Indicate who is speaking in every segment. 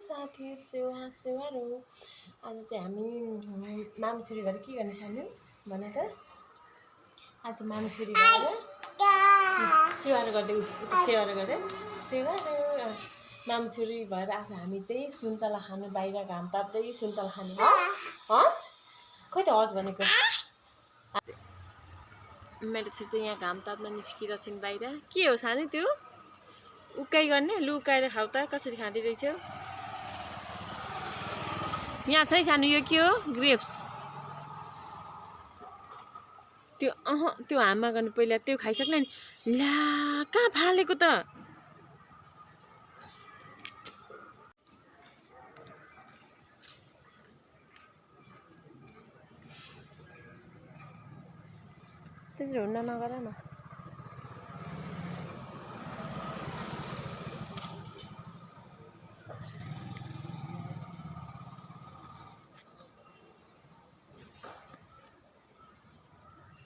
Speaker 1: साथी सेवारो आज चाहिँ हामी मामछोरी भएर के गर्ने सानो भने त आज मामछोरी भएर सेवारो गर्दै सेवारो मामछोरी भएर आज हामी चाहिँ सुन्तला खानु बाहिर घाम ताप्दै सुन्तला खानु हज खोइ त हज भनेको मेरो छोरी चाहिँ यहाँ घाम ताप्न निस्किरहेको छिन् बाहिर के हो सानो त्यो उकाइ गर्ने लु उकाएर खाऊ त कसरी खाँदै रहेछौ यहाँ चाहिँ सानो यो के हो ग्रेप्स त्यो हाममा गर्नु पहिला त्यो खाइसक्ला नि ला कहाँ फालेको त त्यसरी हुन्न नगर न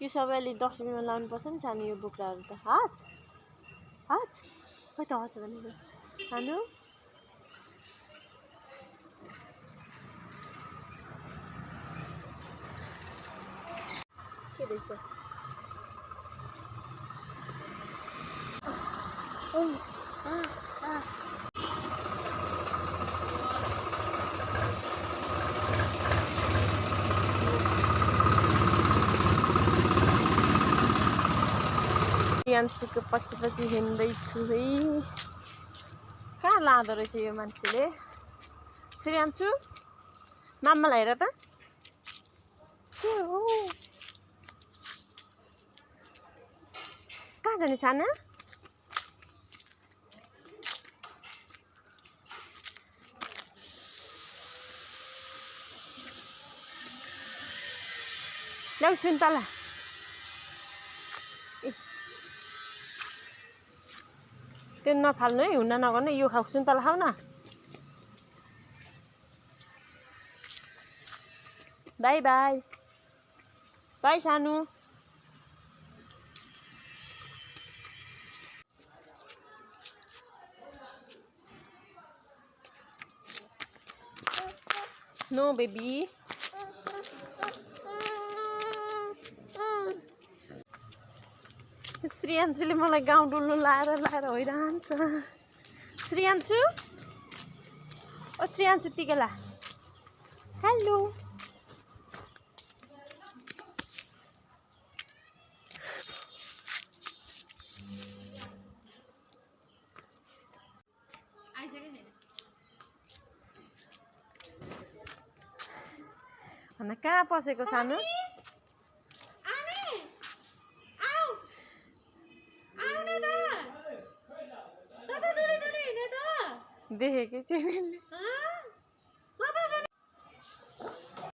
Speaker 1: यो सबैले डस्टबिनमा लाउनुपर्छ नि सानो यो बोक्राहरू त हात खोइ त हच भनेको सानो के रहेछ श्रियान्शुको पछि हिँड्दैछु है कहाँ लाँदो रहेछ यो मान्छेले श्रियान्शु मामालाई हेर त के हो कहाँ जाने साना ल्याउ सुन्तला त्यो नफाल्नु है हुन्न नगर्नु यो खाऊ सुन्तला खाऊ न बाई बाई बाई सानु नो बेबी श्रियान्शुले मलाई गाउँ डुल्नु लाएर होइरहन्छ श्रियान्शु ओ श्रियान्शु तिकेला हेलो कहाँ पसेको सानो देखेकै छैन